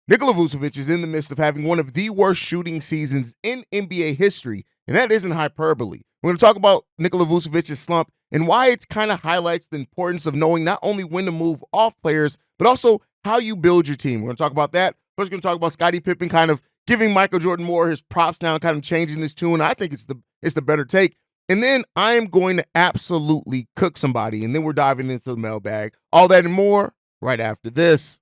Nikola Vucevic is in the midst of having one of the worst shooting seasons in NBA history, and that isn't hyperbole. We're going to talk about Nikola Vucevic's slump and why it kind of highlights the importance of knowing not only when to move off players, but also how you build your team. We're going to talk about that. First, we're going to talk about Scottie Pippen kind of giving Michael Jordan more his props now, kind of changing his tune. I think it's the better take. And then I am going to absolutely cook somebody, and then we're diving into the mailbag. All that and more right after this.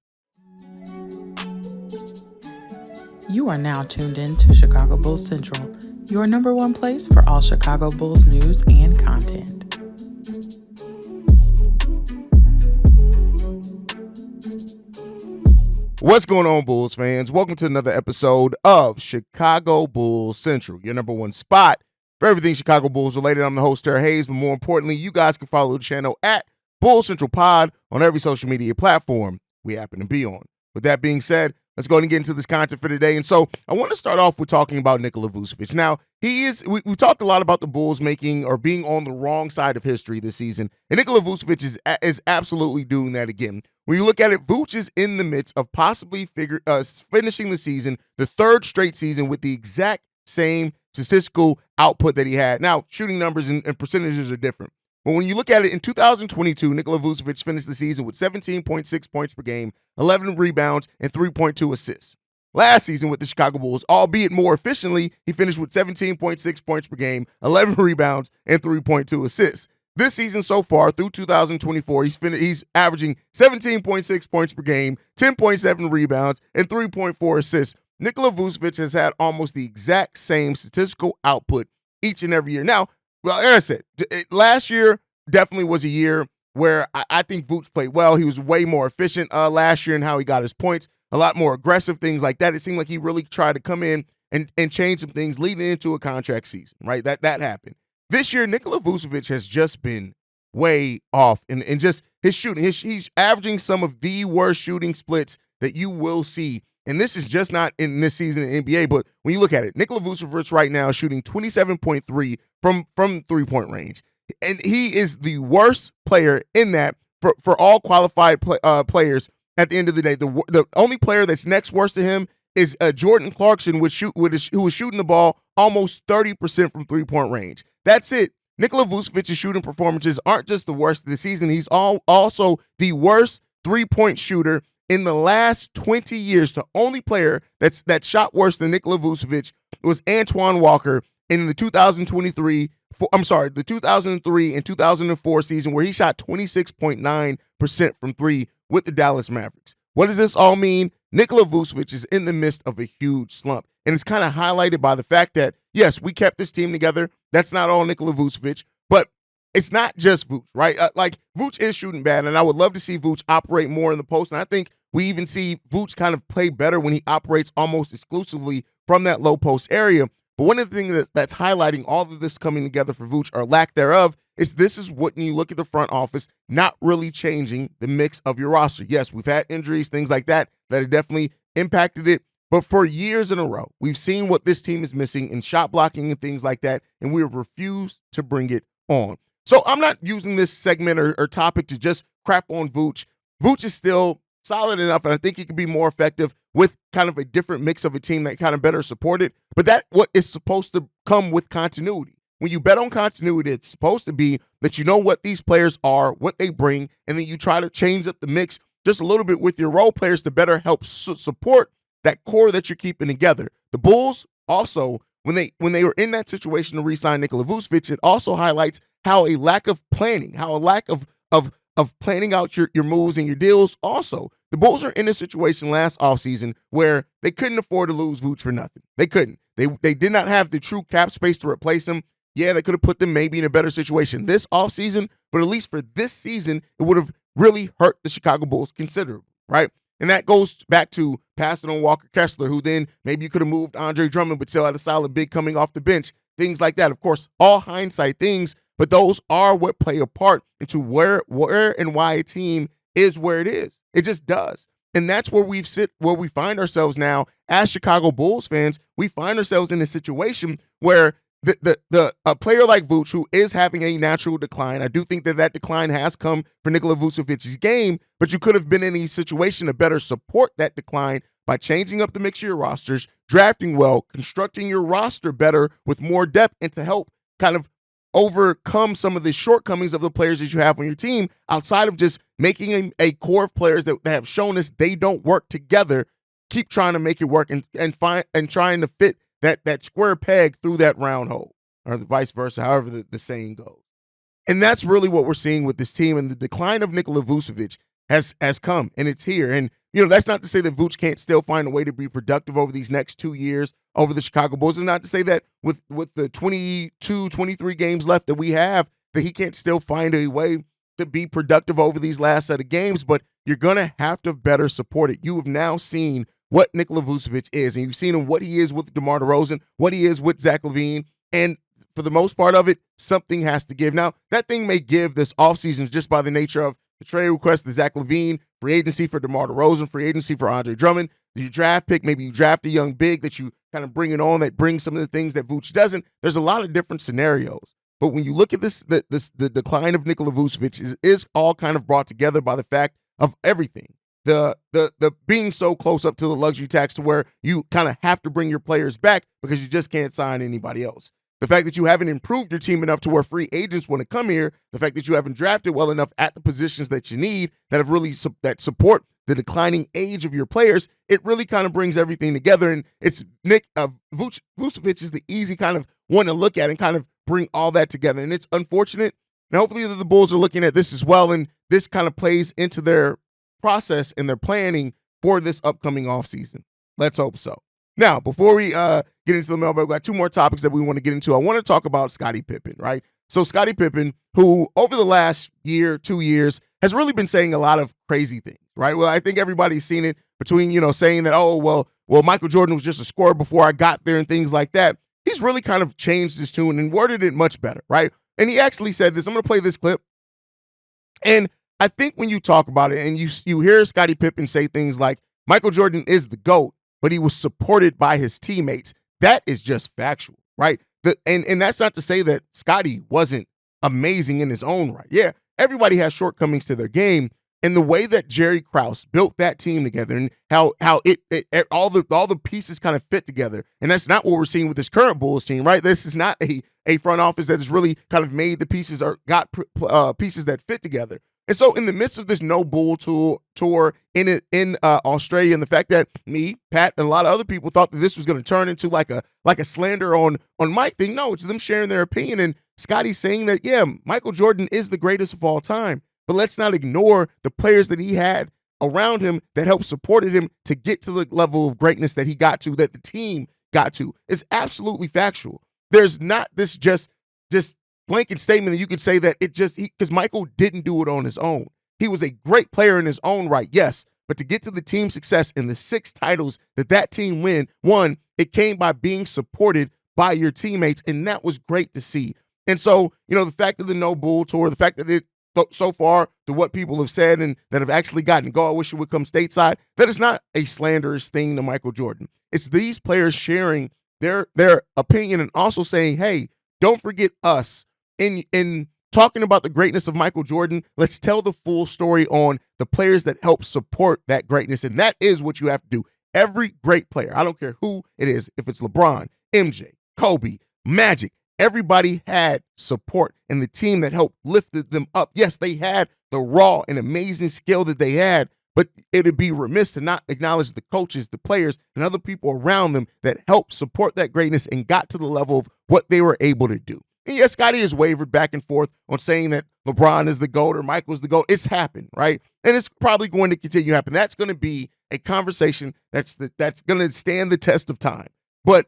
You are now tuned in to Chicago Bulls Central, your number one place for all Chicago Bulls news and content. What's going on, Bulls fans? Welcome to another episode of Chicago Bulls Central, your number one spot for everything Chicago Bulls related. I'm the host, Terry Hayes, but more importantly, you guys can follow the channel at Bulls Central Pod on every social media platform we happen to be on. With that being said, let's go ahead and get into this content for today. And so I want to start off with talking about Nikola Vucevic. Now, we talked a lot about the Bulls making or being on the wrong side of history this season. And Nikola Vucevic is absolutely doing that again. When you look at it, Vuce is in the midst of possibly finishing the season, the third straight season, with the exact same statistical output that he had. Now, shooting numbers and percentages are different. But when you look at it, in 2022, Nikola Vucevic finished the season with 17.6 points per game, 11 rebounds, and 3.2 assists. Last season with the Chicago Bulls, albeit more efficiently, he finished with 17.6 points per game, 11 rebounds, and 3.2 assists. This season so far, through 2024, he's averaging 17.6 points per game, 10.7 rebounds, and 3.4 assists. Nikola Vucevic has had almost the exact same statistical output each and every year. Now, well, like I said, last year definitely was a year where I think Vuce played well. He was way more efficient last year in how he got his points, a lot more aggressive, things like that. It seemed like he really tried to come in and change some things leading into a contract season, right? That happened. This year, Nikola Vucevic has just been way off in just his shooting. He's averaging some of the worst shooting splits that you will see. And this is just not in this season in the NBA, but when you look at it, Nikola Vucevic right now is shooting 27.3 from three-point range. And he is the worst player in that for all qualified players at the end of the day. The only player that's next worst to him is Jordan Clarkson, who was shooting the ball almost 30% from three-point range. That's it. Nikola Vucevic's shooting performances aren't just the worst of the season. He's also the worst three-point shooter in the last 20 years. The only player that shot worse than Nikola Vucevic was Antoine Walker in the 2003 and 2004 season, where he shot 26.9% from three with the Dallas Mavericks. What does this all mean? Nikola Vucevic is in the midst of a huge slump. And it's kind of highlighted by the fact that, yes, we kept this team together. That's not all Nikola Vucevic, but it's not just Vuce, right? Vuce is shooting bad, and I would love to see Vuce operate more in the post. And I think we even see Vuce kind of play better when he operates almost exclusively from that low post area. But one of the things that's highlighting all of this coming together for Vuce, or lack thereof, is this is what, when you look at the front office, not really changing the mix of your roster. Yes, we've had injuries, things like that have definitely impacted it. But for years in a row, we've seen what this team is missing in shot blocking and things like that, and we have refused to bring it on. So I'm not using this segment or topic to just crap on Vuce. Vuce is still solid enough, and I think he could be more effective with kind of a different mix of a team that kind of better support it. But that's what is supposed to come with continuity. When you bet on continuity, it's supposed to be that you know what these players are, what they bring, and then you try to change up the mix just a little bit with your role players to better help support that core that you're keeping together. The Bulls also, when they were in that situation to re-sign Nikola Vucevic, it also highlights how a lack of planning, how a lack of planning out your moves and your deals. Also, the Bulls are in a situation last offseason where they couldn't afford to lose Vuce for nothing. They couldn't. They did not have the true cap space to replace him. Yeah, they could have put them maybe in a better situation this offseason, but at least for this season, it would have really hurt the Chicago Bulls considerably, right? And that goes back to passing on Walker Kessler, who then maybe you could have moved Andre Drummond, but still had a solid big coming off the bench, things like that. Of course, all hindsight things, but those are what play a part into where and why a team is where it is. It just does. And that's where we find ourselves now as Chicago Bulls fans. We find ourselves in a situation where a player like Vuce, who is having a natural decline, I do think that decline has come for Nikola Vucevic's game, but you could have been in a situation to better support that decline by changing up the mix of your rosters, drafting well, constructing your roster better with more depth, and to help kind of overcome some of the shortcomings of the players that you have on your team outside of just making a core of players that have shown us they don't work together. Keep trying to make it work and trying to fit that square peg through that round hole, or the vice versa, however the saying goes. And that's really what we're seeing with this team. And the decline of Nikola Vucevic has come, and it's here. And, that's not to say that Vuce can't still find a way to be productive over these next 2 years over the Chicago Bulls. It's not to say that with the 22, 23 games left that we have, that he can't still find a way to be productive over these last set of games, but you're going to have to better support it. You have now seen what Nikola Vucevic is, and you've seen what he is with DeMar DeRozan, what he is with Zach LaVine, and for the most part of it, something has to give. Now, that thing may give this offseason just by the nature of the trade request, the Zach LaVine, free agency for DeMar DeRozan, free agency for Andre Drummond, your draft pick, maybe you draft a young big that you kind of bring it on that brings some of the things that Vuce doesn't. There's a lot of different scenarios. But when you look at this, the decline of Nikola Vucevic is all kind of brought together by the fact of everything. The being so close up to the luxury tax to where you kind of have to bring your players back because you just can't sign anybody else. The fact that you haven't improved your team enough to where free agents want to come here, the fact that you haven't drafted well enough at the positions that you need that have really that support the declining age of your players, it really kind of brings everything together. And it's Vucevic is the easy kind of one to look at and kind of bring all that together. And it's unfortunate. And hopefully the Bulls are looking at this as well, and this kind of plays into their process and their planning for this upcoming offseason. Let's hope so. Now, before we get into the mailbag, we've got 2 more topics that we want to get into. I want to talk about Scottie Pippen, right? So Scottie Pippen, who over the last year, 2 years, has really been saying a lot of crazy things, right? Well, I think everybody's seen it between, saying that, well, Michael Jordan was just a scorer before I got there and things like that. He's really kind of changed his tune and worded it much better, right? And he actually said this. I'm going to play this clip. And I think when you talk about it and you hear Scottie Pippen say things like, Michael Jordan is the GOAT, but he was supported by his teammates, that is just factual, right? And that's not to say that Scottie wasn't amazing in his own right. Yeah, everybody has shortcomings to their game. And the way that Jerry Krause built that team together and how all the pieces kind of fit together, and that's not what we're seeing with this current Bulls team, right? This is not a front office that has really kind of made the pieces or got pieces that fit together. And so in the midst of this no bull tour in Australia, and the fact that me, Pat, and a lot of other people thought that this was going to turn into like a slander on Mike thing, no, it's them sharing their opinion. And Scottie saying that, yeah, Michael Jordan is the greatest of all time. But let's not ignore the players that he had around him that helped supported him to get to the level of greatness that he got to, that the team got to. It's absolutely factual. There's not this just blanket statement that you could say that because Michael didn't do it on his own. He was a great player in his own right, yes, but to get to the team success and the 6 titles that team won, it came by being supported by your teammates, and that was great to see. And so, the fact of the no bull tour, the fact that it so far to what people have said and that have actually gotten go, I wish it would come stateside, that is not a slanderous thing to Michael Jordan. It's these players sharing their opinion and also saying, hey, don't forget us. In talking about the greatness of Michael Jordan, let's tell the full story on the players that help support that greatness. And that is what you have to do. Every great player, I don't care who it is, if it's LeBron, MJ, Kobe, Magic, everybody had support and the team that helped lifted them up. Yes, they had the raw and amazing skill that they had, but it would be remiss to not acknowledge the coaches, the players, and other people around them that helped support that greatness and got to the level of what they were able to do. And yes, Scottie has wavered back and forth on saying that LeBron is the GOAT or Michael's the GOAT. It's happened, right? And it's probably going to continue to happen. That's going to be a conversation that's going to stand the test of time. But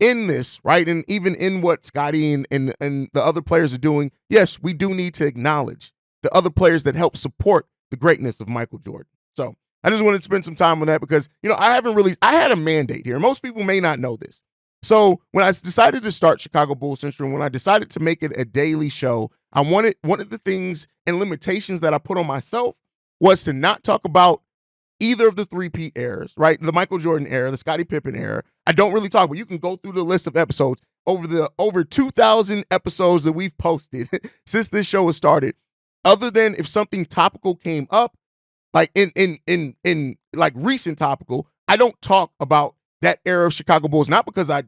in this, right, and even in what Scottie and the other players are doing, yes, we do need to acknowledge the other players that help support the greatness of Michael Jordan. So I just wanted to spend some time on that because, I had a mandate here. Most people may not know this. So when I decided to start Chicago Bulls Central, when I decided to make it a daily show, one of the things and limitations that I put on myself was to not talk about either of the three-peat eras, right? The Michael Jordan era, the Scottie Pippen era. I don't really talk about. You can go through the list of episodes over 2,000 episodes that we've posted since this show has started. Other than if something topical came up, like in like recent topical, I don't talk about that era of Chicago Bulls, not because I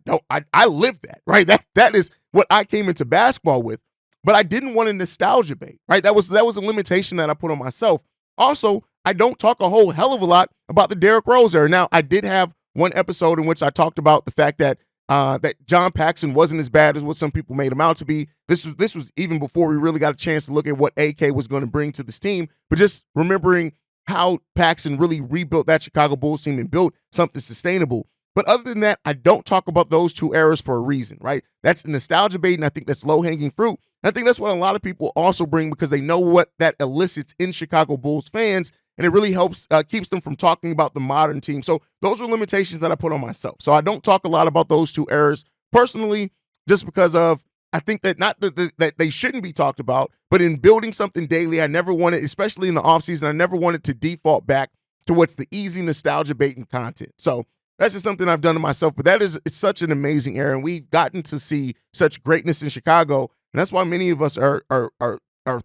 lived that, right? That is what I came into basketball with. But I didn't want a nostalgia bait, right? That was a limitation that I put on myself. Also, I don't talk a whole hell of a lot about the Derrick Rose era. Now, I did have one episode in which I talked about the fact that that John Paxson wasn't as bad as what some people made him out to be. This was even before we really got a chance to look at what AK was going to bring to this team. But just remembering how Paxson really rebuilt that Chicago Bulls team and built something sustainable. But other than that, I don't talk about those two eras for a reason, right? That's nostalgia bait, and I think that's low-hanging fruit. And I think that's what a lot of people also bring because they know what that elicits in Chicago Bulls fans, and it really helps keeps them from talking about the modern team. So those are limitations that I put on myself. So I don't talk a lot about those two eras personally, just because of I think that not that they shouldn't be talked about, but in building something daily, I never wanted, especially in the offseason, I never wanted to default back to what's the easy nostalgia baiting content. So that's just something I've done to myself. But it's such an amazing era, and we've gotten to see such greatness in Chicago, and that's why many of us are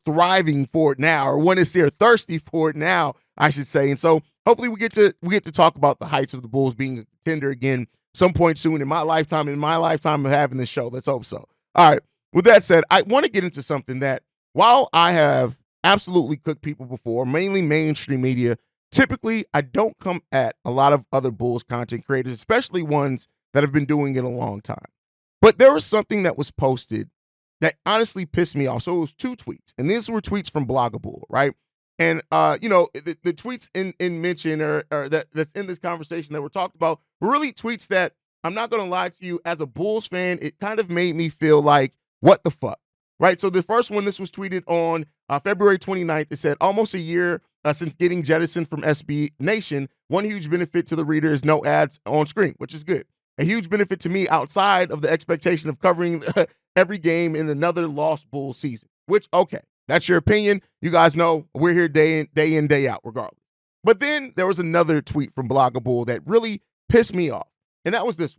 thriving for it now, or want to see, are thirsty for it now, I should say. And so hopefully we get to talk about the heights of the Bulls being a contender again some point soon in my lifetime of having this show. Let's hope so. All right. With that said, I want to get into something that, while I have absolutely cooked people before, mainly mainstream media, typically I don't come at a lot of other Bulls content creators, especially ones that have been doing it a long time. But there was something that was posted that honestly pissed me off. So it was two tweets, and these were tweets from Bloggable, right? And the tweets in mention or that's in this conversation that we're talking about were really tweets that, I'm not going to lie to you, as a Bulls fan, it kind of made me feel like, what the fuck, right? So the first one, this was tweeted on February 29th. It said, almost a year since getting jettisoned from SB Nation, one huge benefit to the reader is no ads on screen, which is good. A huge benefit to me outside of the expectation of covering every game in another lost Bulls season, which, okay, that's your opinion. You guys know we're here day in, day out, regardless. But then there was another tweet from Bloggable that really pissed me off. And that was this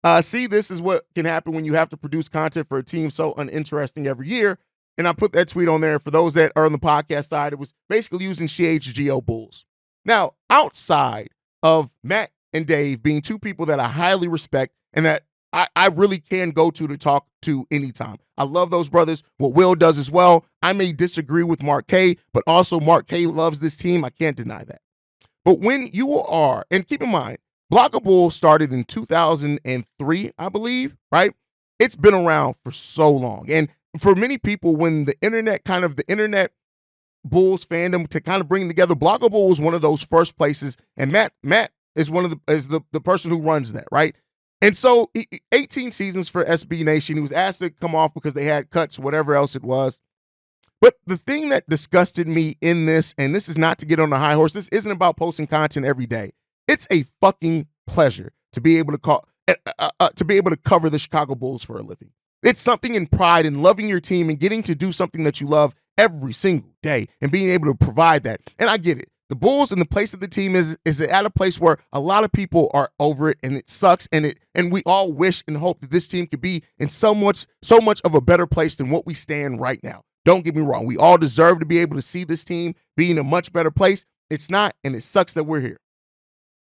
one. See, this is what can happen when you have to produce content for a team so uninteresting every year. And I put that tweet on there. For those that are on the podcast side, it was basically using CHGO Bulls. Now, outside of Matt and Dave being two people that I highly respect and that I really can go to talk to anytime. I love those brothers. What Will does as well. I may disagree with Mark K, but also Mark K loves this team. I can't deny that. But when you are, and keep in mind, Bloggable started in 2003, I believe, right? It's been around for so long. And for many people, when the internet Bulls fandom to kind of bring together, Bloggable was one of those first places. And Matt is the person who runs that, right? And so 18 seasons for SB Nation. He was asked to come off because they had cuts, whatever else it was. But the thing that disgusted me in this, and this is not to get on the high horse, this isn't about posting content every day. It's a fucking pleasure to be able to cover the Chicago Bulls for a living. It's something in pride and loving your team and getting to do something that you love every single day and being able to provide that. And I get it. The Bulls and the place that the team is at a place where a lot of people are over it, and it sucks, and we all wish and hope that this team could be in so much of a better place than what we stand right now. Don't get me wrong. We all deserve to be able to see this team be in a much better place. It's not, and it sucks that we're here.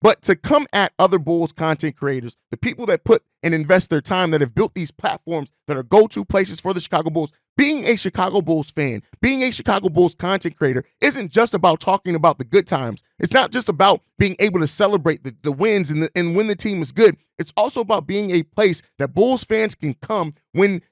But to come at other Bulls content creators, the people that put and invest their time, that have built these platforms that are go-to places for the Chicago Bulls, being a Chicago Bulls fan, being a Chicago Bulls content creator isn't just about talking about the good times. It's not just about being able to celebrate the wins and when the team is good. It's also about being a place that Bulls fans can come when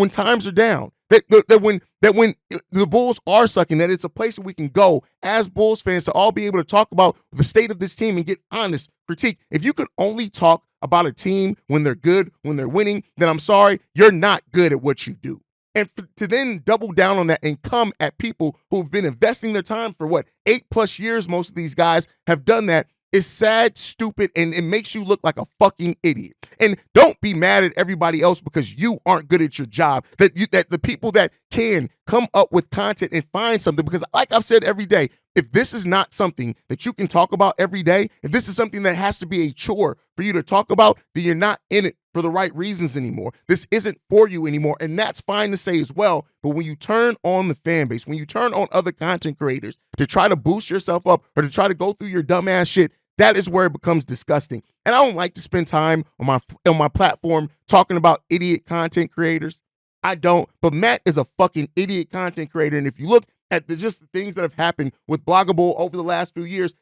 times are down. That when the Bulls are sucking, that it's a place that we can go as Bulls fans to all be able to talk about the state of this team and get honest critique. If you could only talk about a team when they're good, when they're winning, then I'm sorry, you're not good at what you do. And to then double down on that and come at people who've been investing their time for 8+ years, most of these guys have done that, is sad, stupid, and it makes you look like a fucking idiot. And don't be mad at everybody else because you aren't good at your job. That the people that can come up with content and find something, because like I've said every day, if this is not something that you can talk about every day, if this is something that has to be a chore for you to talk about, then you're not in it for the right reasons anymore. This isn't for you anymore, and that's fine to say as well. But when you turn on the fan base, when you turn on other content creators to try to boost yourself up or to try to go through your dumbass shit, That is where it becomes disgusting. And I don't like to spend time on my platform talking about idiot content creators. I don't. But Matt is a fucking idiot content creator. And if you look at just the things that have happened with Bloggable over the last few years,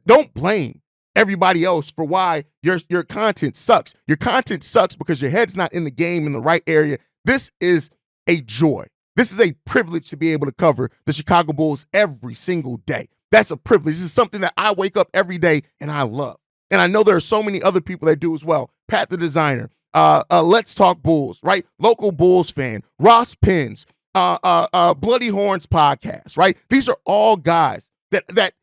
don't blame everybody else for why your content sucks. Your content sucks because your head's not in the game in the right area. This is a joy. This is a privilege to be able to cover the Chicago Bulls every single day. That's a privilege. This is something that I wake up every day and I love. And I know there are so many other people that do as well. Pat the Designer, Let's Talk Bulls, right? Local Bulls fan, Ross Pins, Bloody Horns podcast, right? These are all guys that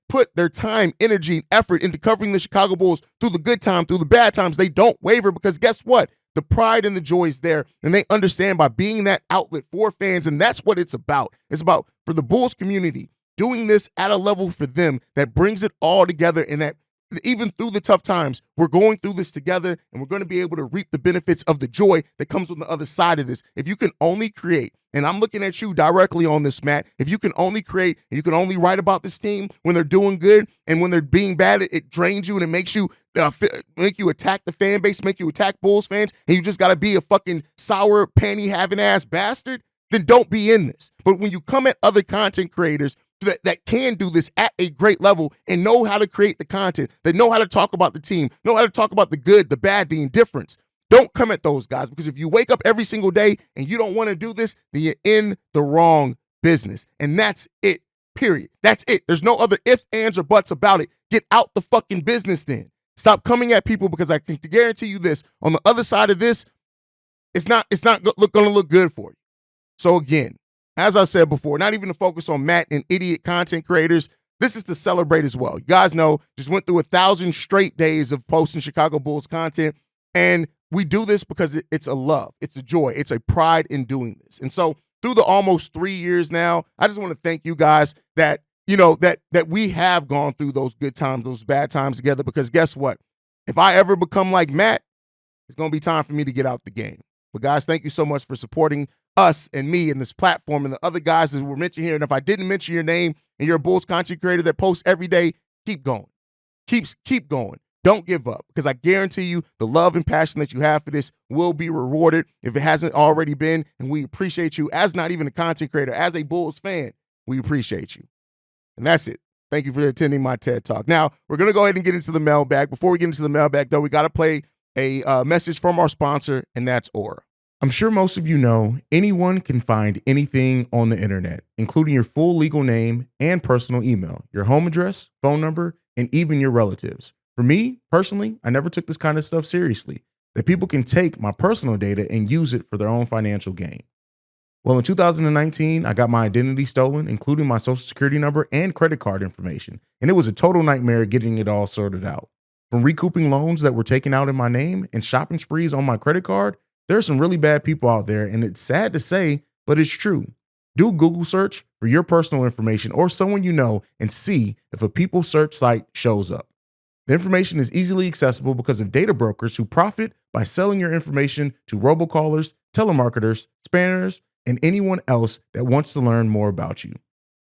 put their time, energy, and effort into covering the Chicago Bulls through the good time, through the bad times. They don't waver because guess what? The pride and the joy is there, and they understand by being that outlet for fans, and that's what it's about. It's about, for the Bulls community, doing this at a level for them that brings it all together, and that even through the tough times, we're going through this together, and we're going to be able to reap the benefits of the joy that comes on the other side of this. If you can only create, and I'm looking at you directly on this, Matt, if you can only create, and you can only write about this team when they're doing good, and when they're being bad, it drains you, and it makes you make you attack the fan base, make you attack Bulls fans, and you just got to be a fucking sour, panty-having ass bastard, then don't be in this. But when you come at other content creators that can do this at a great level and know how to create the content, that know how to talk about the team, know how to talk about the good, the bad, the indifference, don't come at those guys, because if you wake up every single day and you don't want to do this, then you're in the wrong business. And that's it, period. That's it. There's no other ifs, ands, or buts about it. Get out the fucking business then. Stop coming at people, because I can guarantee you this, on the other side of this, it's not going to look good for you. So again, as I said before, not even to focus on Matt and idiot content creators, this is to celebrate as well. You guys know, just went through 1,000 straight days of posting Chicago Bulls content, and we do this because it's a love, it's a joy, it's a pride in doing this. And so through the almost 3 years now, I just want to thank you guys that that we have gone through those good times, those bad times together, because guess what? If I ever become like Matt, it's going to be time for me to get out the game. But guys, thank you so much for supporting us and me and this platform and the other guys that were mentioned here. And if I didn't mention your name and you're a Bulls content creator that posts every day, keep going. Keep going. Don't give up, because I guarantee you the love and passion that you have for this will be rewarded if it hasn't already been. And we appreciate you as not even a content creator, as a Bulls fan. We appreciate you. And that's it. Thank you for attending my TED Talk. Now, we're going to go ahead and get into the mailbag. Before we get into the mailbag, though, we got to play a message from our sponsor, and that's Aura. I'm sure most of you know anyone can find anything on the internet, including your full legal name and personal email, your home address, phone number, and even your relatives. For me, personally, I never took this kind of stuff seriously, that people can take my personal data and use it for their own financial gain. Well, in 2019, I got my identity stolen, including my social security number and credit card information, and it was a total nightmare getting it all sorted out. From recouping loans that were taken out in my name and shopping sprees on my credit card, there are some really bad people out there, and it's sad to say, but it's true. Do a Google search for your personal information or someone you know and see if a people search site shows up. The information is easily accessible because of data brokers who profit by selling your information to robocallers, telemarketers, spammers, and anyone else that wants to learn more about you.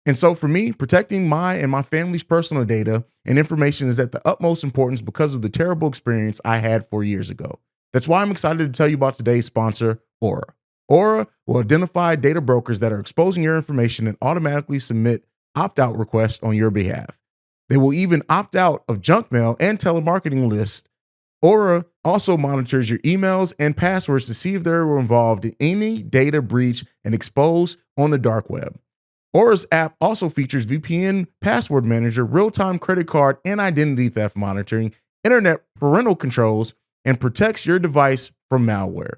And so for me, protecting my and my family's personal data and information is at the utmost importance because of the terrible experience I had 4 years ago. That's why I'm excited to tell you about today's sponsor, Aura. Aura will identify data brokers that are exposing your information and automatically submit opt-out requests on your behalf. They will even opt out of junk mail and telemarketing lists. Aura also monitors your emails and passwords to see if they were involved in any data breach and exposed on the dark web. Aura's app also features VPN password manager, real-time credit card and identity theft monitoring, internet parental controls, and protects your device from malware.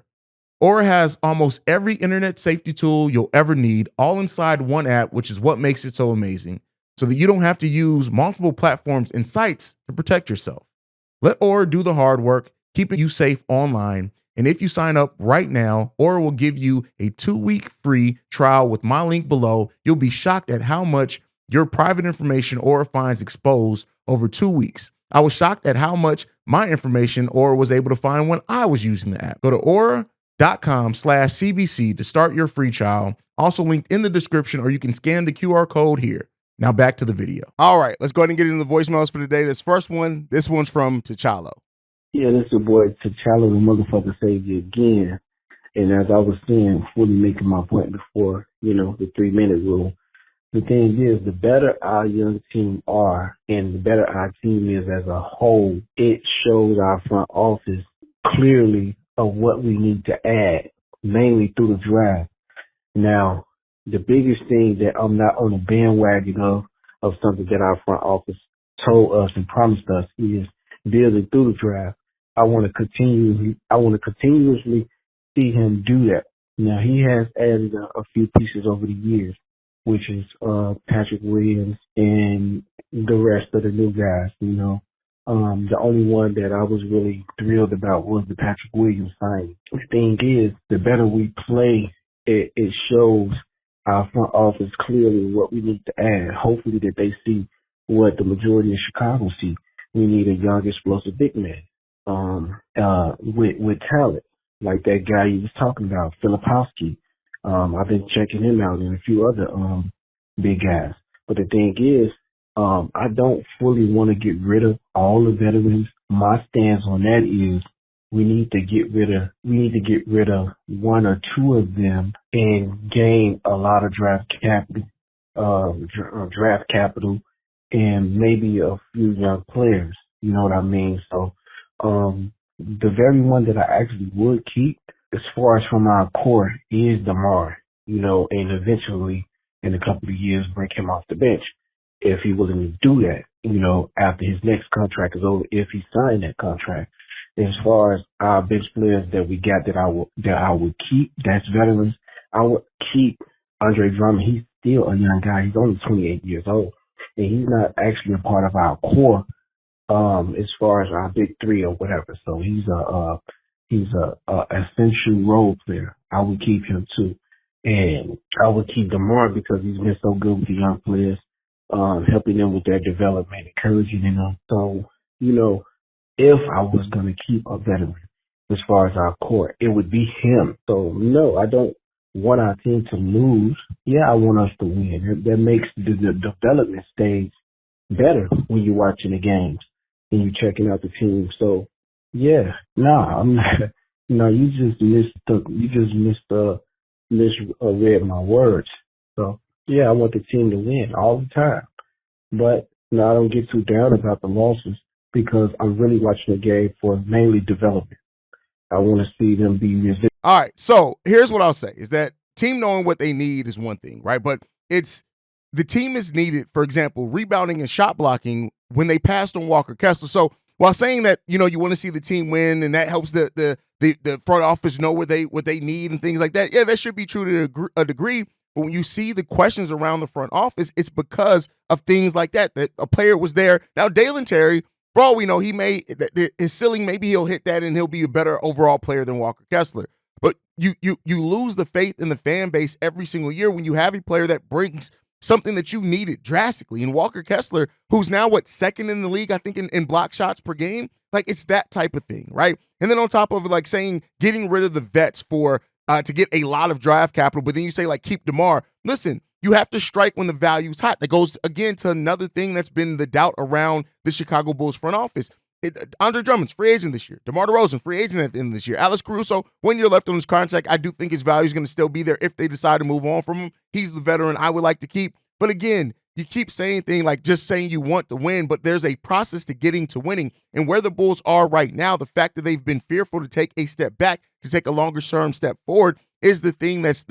Aura has almost every internet safety tool you'll ever need, all inside one app, which is what makes it so amazing, so that you don't have to use multiple platforms and sites to protect yourself. Let Aura do the hard work, keeping you safe online. And if you sign up right now, Aura will give you a 2-week free trial with my link below. You'll be shocked at how much your private information Aura finds exposed over 2 weeks. I was shocked at how much my information Aura was able to find when I was using the app. Go to aura.com/CBC to start your free trial. Also linked in the description, or you can scan the QR code here. Now back to the video. All right, let's go ahead and get into the voicemails for today. This one's from T'Challa. Yeah, this is your boy T'Challa, the motherfucker savior again. And as I was saying, fully making my point before, the 3-minute rule, the thing is, the better our young team are and the better our team is as a whole, it shows our front office clearly of what we need to add, mainly through the draft. Now, the biggest thing that I'm not on the bandwagon of something that our front office told us and promised us is building through the draft. I want to continuously see him do that. Now, he has added a few pieces over the years, which is Patrick Williams and the rest of the new guys. The only one that I was really thrilled about was the Patrick Williams signing. The thing is, the better we play, it shows our front office clearly what we need to add. Hopefully that they see what the majority of Chicago see. We need a young, explosive big man with talent, like that guy you was talking about, Filipowski. I've been checking him out and a few other big guys. But the thing is, I don't fully want to get rid of all the veterans. My stance on that is we need to get rid of one or two of them and gain a lot of draft capital, and maybe a few young players. You know what I mean? So, the very one that I actually would keep, as far as from our core, is DeMar. And eventually, in a couple of years, break him off the bench if he willing to do that. After his next contract is over, if he signed that contract. As far as our bench players that we got that I would keep, that's veterans. I would keep Andre Drummond. He's still a young guy. He's only 28 years old, and he's not actually a part of our core as far as our big three or whatever. So he's a essential role player. I would keep him too, and I would keep DeMar because he's been so good with the young players, helping them with their development, encouraging them. So if I was going to keep a veteran as far as our core, it would be him. So, no, I don't want our team to lose. Yeah, I want us to win. That makes the development stage better when you're watching the games and you're checking out the team. So, yeah, no, I'm not. No, you just misread my words. So, yeah, I want the team to win all the time. But, I don't get too down about the losses, because I'm really watching the game for mainly development. I want to see them be resilient. All right, so here's what I'll say is that team knowing what they need is one thing, right? But it's the team is needed, for example, rebounding and shot blocking when they passed on Walker Kessler. So while saying that, you want to see the team win and that helps the front office know what they need and things like that, yeah, that should be true to a degree. But when you see the questions around the front office, it's because of things like that a player was there. Now, Dalen Terry, for all we know, his ceiling, maybe he'll hit that and he'll be a better overall player than Walker Kessler. But you lose the faith in the fan base every single year when you have a player that brings something that you needed drastically. And Walker Kessler, who's now, second in the league, I think, in block shots per game. Like, it's that type of thing, right? And then on top of it, saying getting rid of the vets to get a lot of draft capital, but then you say, keep DeMar. Listen, you have to strike when the value's hot. That goes, again, to another thing that's been the doubt around the Chicago Bulls front office. Andre Drummond's free agent this year. DeMar DeRozan, free agent at the end of this year. Alex Caruso, 1 year left on his contract. I do think his value is going to still be there if they decide to move on from him. He's the veteran I would like to keep. But again, you keep saying things like just saying you want to win, but there's a process to getting to winning. And where the Bulls are right now, the fact that they've been fearful to take a step back, to take a longer-term step forward, is the thing that's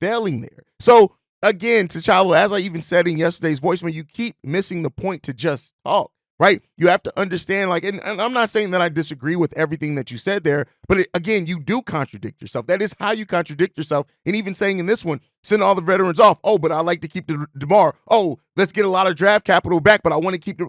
failing there. So, again, T'Challa, as I even said in yesterday's voicemail, you keep missing the point to just talk, right? You have to understand, and I'm not saying that I disagree with everything that you said there, but again, you do contradict yourself. That is how you contradict yourself. And even saying in this one, send all the veterans off. Oh, but I like to keep DeMar. Oh, let's get a lot of draft capital back, but I want to keep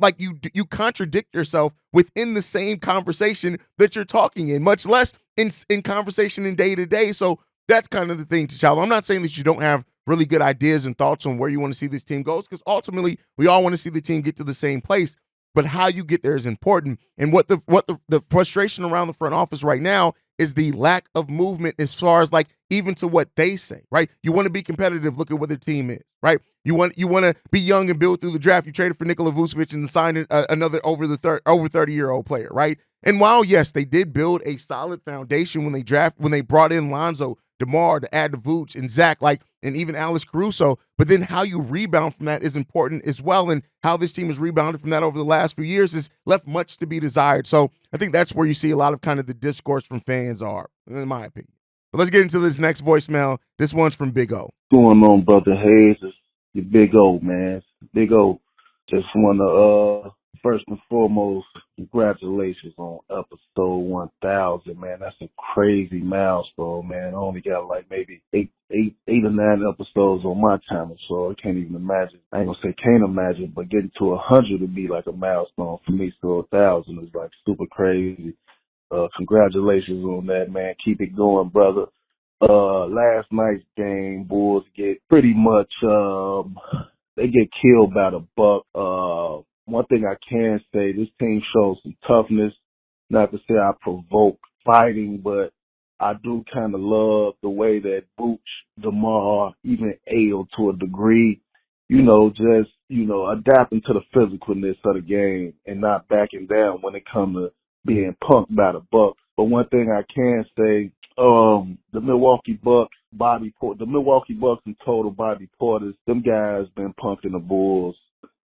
you contradict yourself within the same conversation that you're talking in, much less in conversation in day to day. So that's kind of the thing, T'Challa. I'm not saying that you don't have really good ideas and thoughts on where you want to see this team goes, because ultimately we all want to see the team get to the same place. But how you get there is important. And what the frustration around the front office right now is the lack of movement as far as even to what they say, right? You want to be competitive, look at what their team is, right? You want to be young and build through the draft. You traded for Nikola Vucevic and signed another over 30-year-old player, right? And while yes, they did build a solid foundation when they brought in Lonzo, DeMar to add to Vooch and Zach, and even Alex Caruso, but then how you rebound from that is important as well, and how this team has rebounded from that over the last few years has left much to be desired. So I think that's where you see a lot of kind of the discourse from fans are, in my opinion. But let's get into this next voicemail. This one's from Big O. What's going on, Brother Hayes? It's your Big O, man. Big O. Just want to, first and foremost, congratulations on episode 1000, man. That's a crazy milestone, man. I only got like maybe eight or nine episodes on my channel, so I can't even imagine. I ain't gonna say can't imagine, but getting to 100 would be like a milestone for me. So 1000 is like super crazy. Congratulations on that, man. Keep it going, brother. Last night's game, Bulls get pretty much, they get killed by the Buck. One thing I can say, this team shows some toughness. Not to say I provoke fighting, but I do kind of love the way that Vooch, DeMar, even Ale to a degree, adapting to the physicalness of the game and not backing down when it comes to being punked by the Bucks. But one thing I can say, the Milwaukee Bucks and total Bobby Portis, them guys been punking the Bulls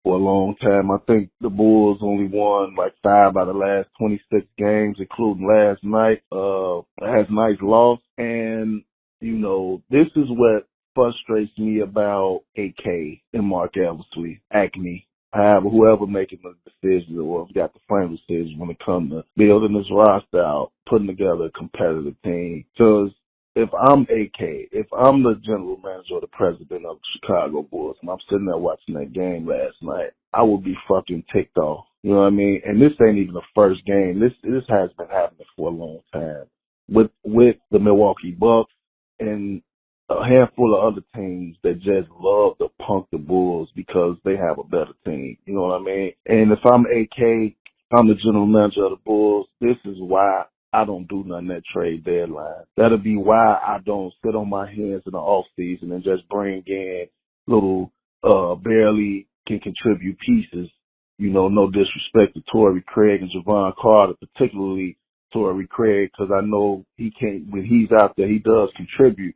for a long time. I think the Bulls only won like 5 out of the last 26 games, including last night. Last night's loss. And, this is what frustrates me about AK and Mark Eversley, Acme. Whoever making the decision or got the final decision when it comes to building this roster out, putting together a competitive team. Because if I'm AK, if I'm the general manager or the president of the Chicago Bulls, and I'm sitting there watching that game last night, I would be fucking ticked off. You know what I mean? And this ain't even the first game. This has been happening for a long time with the Milwaukee Bucks and a handful of other teams that just love to punk the Bulls because they have a better team. You know what I mean? And if I'm AK, I'm the general manager of the Bulls, this is why I don't do nothing at trade deadline. That'll be why I don't sit on my hands in the off season and just bring in little barely can contribute pieces. No disrespect to Torrey Craig and Javon Carter, particularly Torrey Craig, because I know he can't, when he's out there, he does contribute.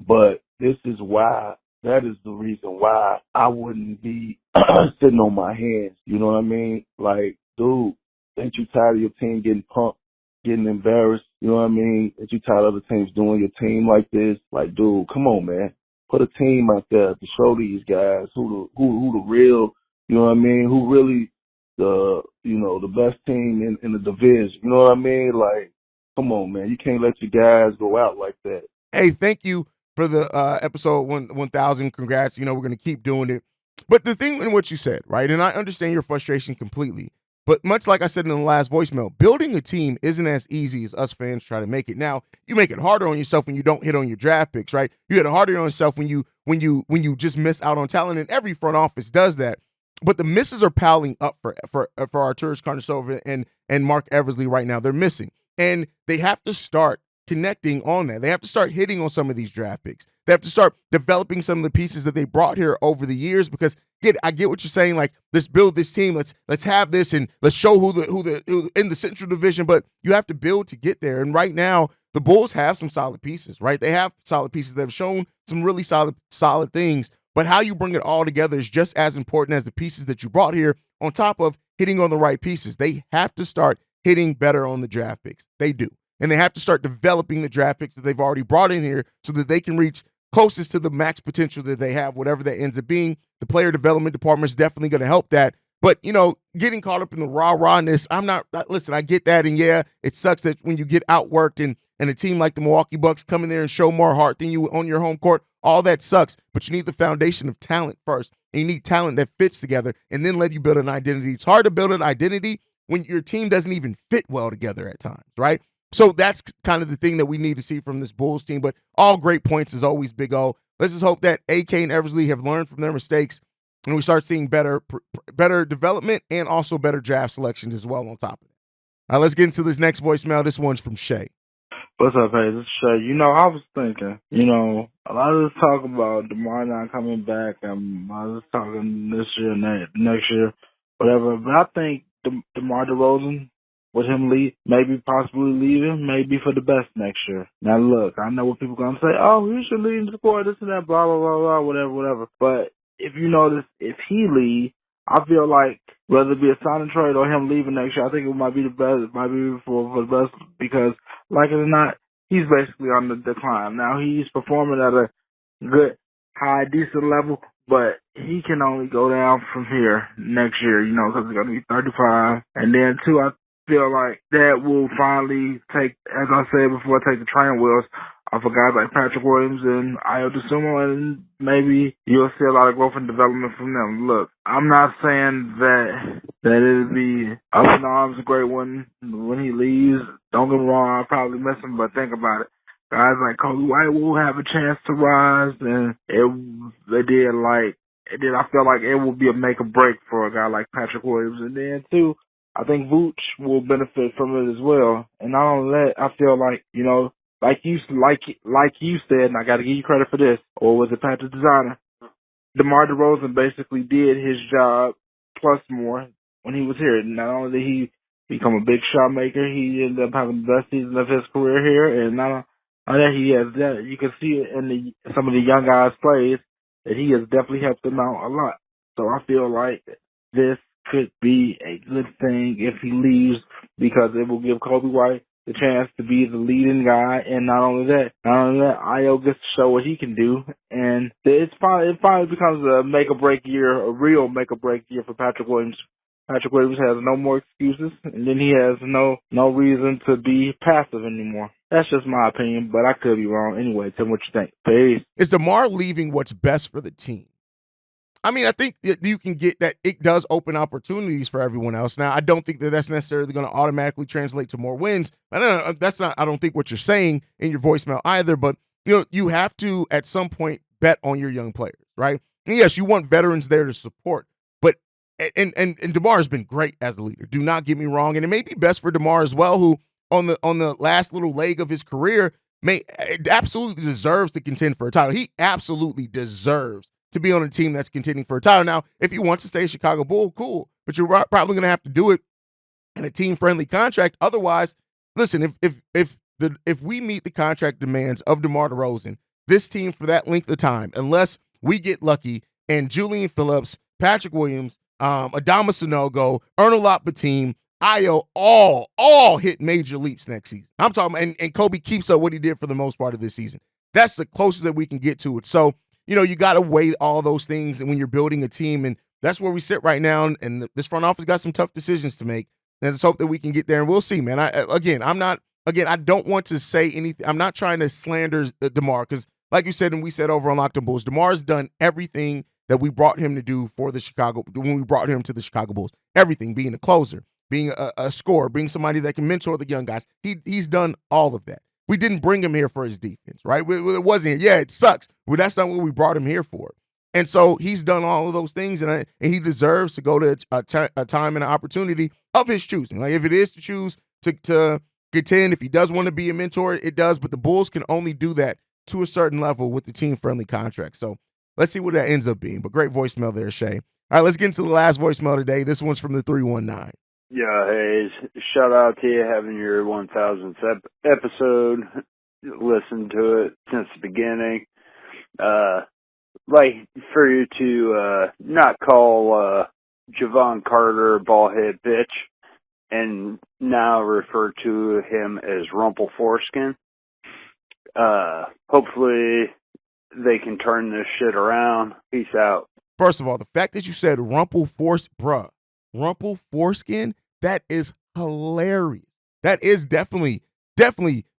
But that is the reason why I wouldn't be sitting on my hands. You know what I mean? Like, dude, ain't you tired of your team getting punked, getting embarrassed? You know what I mean? Ain't you tired of other teams doing your team like this? Like, dude, come on, man. Put a team out there to show these guys who the real, you know what I mean? Who really the best team in the division. You know what I mean? Like, come on, man. You can't let your guys go out like that. Hey, thank you for the episode 1000. Congrats. We're going to keep doing it. But the thing in what you said, right, and I understand your frustration completely, but much like I said in the last voicemail, building a team isn't as easy as us fans try to make it. Now, you make it harder on yourself when you don't hit on your draft picks, right? You hit it harder on yourself when you just miss out on talent, and every front office does that. But the misses are piling up for Arturas Karnisovas and Mark Eversley right now. They're missing, and they have to start connecting on that. They have to start hitting on some of these draft picks. They have to start developing some of the pieces that they brought here over the years. Because I get what you're saying. Like, let's build this team. Let's have this and let's show who in the Central Division. But you have to build to get there. And right now, the Bulls have some solid pieces. Right, they have solid pieces that have shown some really solid things. But how you bring it all together is just as important as the pieces that you brought here. On top of hitting on the right pieces, they have to start hitting better on the draft picks. They do. And they have to start developing the draft picks that they've already brought in here so that they can reach closest to the max potential that they have, whatever that ends up being. The player development department is definitely going to help that. But, getting caught up in the rah-rahness, listen, I get that. And yeah, it sucks that when you get outworked and a team like the Milwaukee Bucks come in there and show more heart than you on your home court, all that sucks. But you need the foundation of talent first. And you need talent that fits together and then let you build an identity. It's hard to build an identity when your team doesn't even fit well together at times, right? So that's kind of the thing that we need to see from this Bulls team. But all great points as always, Big O. Let's just hope that AK and Eversley have learned from their mistakes and we start seeing better development and also better draft selections as well on top of that. All right, let's get into this next voicemail. This one's from Shay. What's up, hey? This is Shay. I was thinking, a lot of this talk about DeMar not coming back, and I was talking this year, next year, whatever. But I think DeMar DeRozan, with him maybe possibly leaving, maybe for the best next year. Now, look, I know what people are gonna say. Oh, he should leave the squad, this and that, blah blah blah blah, whatever. But if you notice, if he leaves, I feel like whether it be a signing trade or him leaving next year, I think it might be the best. It might be for the best because, like it or not, he's basically on the decline. Now he's performing at a good, high, decent level, but he can only go down from here next year, because he's going to be 35. And then, too, I feel like that will finally take, as I said before, take the training wheels off of guys like Patrick Williams and Ayo Dosunmu, and maybe you'll see a lot of growth and development from them. Look, I'm not saying that it'll be up in arms a great one when he leaves. Don't get me wrong, I'll probably miss him, but think about it. Guys like Kobe White will have a chance to rise, and I feel like it will be a make or break for a guy like Patrick Williams. And then, too, I think Vooch will benefit from it as well. And not only that, I feel like, like you said, and I got to give you credit for this, or was it Patrick Designer? DeMar DeRozan basically did his job plus more when he was here. Not only did he become a big shot maker, he ended up having the best season of his career here, and not only that, he has that. You can see it in some of the young guys' plays that he has definitely helped them out a lot. So I feel like this could be a good thing if he leaves because it will give Kobe White the chance to be the leading guy, and not only that, Ayo gets to show what he can do, and it finally becomes a make or break year, a real make or break year for Patrick Williams. Patrick Williams has no more excuses, and then he has no reason to be passive anymore. That's just my opinion, but I could be wrong. Anyway, tell me what you think. Peace. Is DeMar leaving what's best for the team? I mean, I think that you can get that it does open opportunities for everyone else. Now, I don't think that that's necessarily going to automatically translate to more wins. I don't think what you're saying in your voicemail either, but you have to at some point bet on your young players, right? And yes, you want veterans there to support, but and DeMar has been great as a leader. Do not get me wrong, and it may be best for DeMar as well, who on the last little leg of his career absolutely deserves to contend for a title. He absolutely deserves to be on a team that's contending for a title. Now, if he wants to stay a Chicago Bull, cool, but you're probably going to have to do it in a team-friendly contract. Otherwise, listen, if we meet the contract demands of DeMar DeRozan, this team for that length of time, unless we get lucky and Julian Phillips, Patrick Williams, Adama Sanogo, Ernest Batum, Ayo all hit major leaps next season. I'm talking, and Kobe keeps up what he did for the most part of this season. That's the closest that we can get to it. So, you got to weigh all those things when you're building a team, and that's where we sit right now, and this front office got some tough decisions to make, and let's hope that we can get there, and we'll see, man. I don't want to say anything. I'm not trying to slander DeMar because, like you said and we said over on Locked on Bulls, DeMar's done everything that we brought him to do for the when we brought him to the Chicago Bulls. Everything, being a closer, being a scorer, being somebody that can mentor the young guys. He's done all of that. We didn't bring him here for his defense, right? It wasn't. Yeah, it sucks. Well, that's not what we brought him here for. And so he's done all of those things, and he deserves to go to a time and an opportunity of his choosing. Like if it is to choose to contend, if he does want to be a mentor, it does. But the Bulls can only do that to a certain level with the team-friendly contract. So let's see what that ends up being. But great voicemail there, Shay. All right, let's get into the last voicemail today. This one's from the 319. Yeah, Hayes. Shout out to you having your 1000th episode. Listened to it since the beginning. Like for you to not call Javon Carter a ballhead bitch and now refer to him as Rumple Foreskin. Hopefully they can turn this shit around. Peace out. First of all, the fact that you said Rumple Foreskin, that is hilarious. That is definitely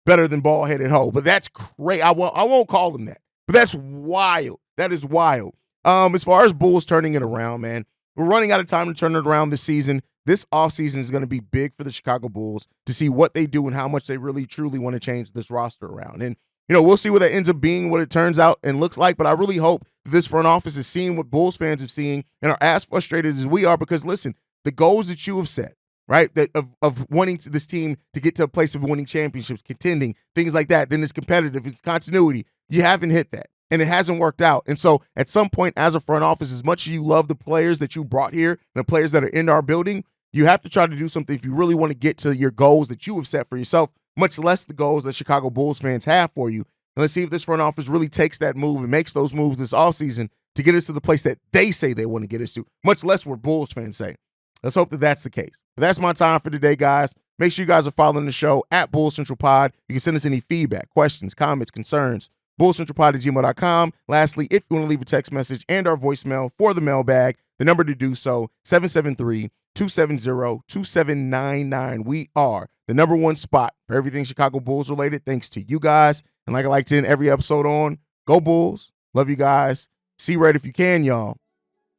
better than bald-headed hoe, but that's crazy. I won't call him that, but that's wild. That is wild. As far as Bulls turning it around, man, we're running out of time to turn it around this season. This offseason is going to be big for the Chicago Bulls to see what they do and how much they really, truly want to change this roster around. And, we'll see what that ends up being, what it turns out and looks like, but I really hope that this front office is seeing what Bulls fans have seen and are as frustrated as we are because, listen, the goals that you have set, right? That of wanting this team to get to a place of winning championships, contending, things like that. Then it's competitive, it's continuity. You haven't hit that, and it hasn't worked out. And so at some point, as a front office, as much as you love the players that you brought here, the players that are in our building, you have to try to do something if you really want to get to your goals that you have set for yourself, much less the goals that Chicago Bulls fans have for you. And let's see if this front office really takes that move and makes those moves this offseason to get us to the place that they say they want to get us to, much less what Bulls fans say. Let's hope that that's the case. But that's my time for today, guys. Make sure you guys are following the show at Bulls Central Pod. You can send us any feedback, questions, comments, concerns, bullscentralpod@gmail.com. Lastly, if you want to leave a text message and our voicemail for the mailbag, the number to do so, 773-270-2799. We are the number one spot for everything Chicago Bulls related, thanks to you guys. And like I like to end every episode on, go Bulls. Love you guys. See red if you can, y'all.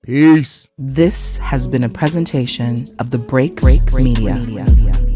Peace. This has been a presentation of the Break Media.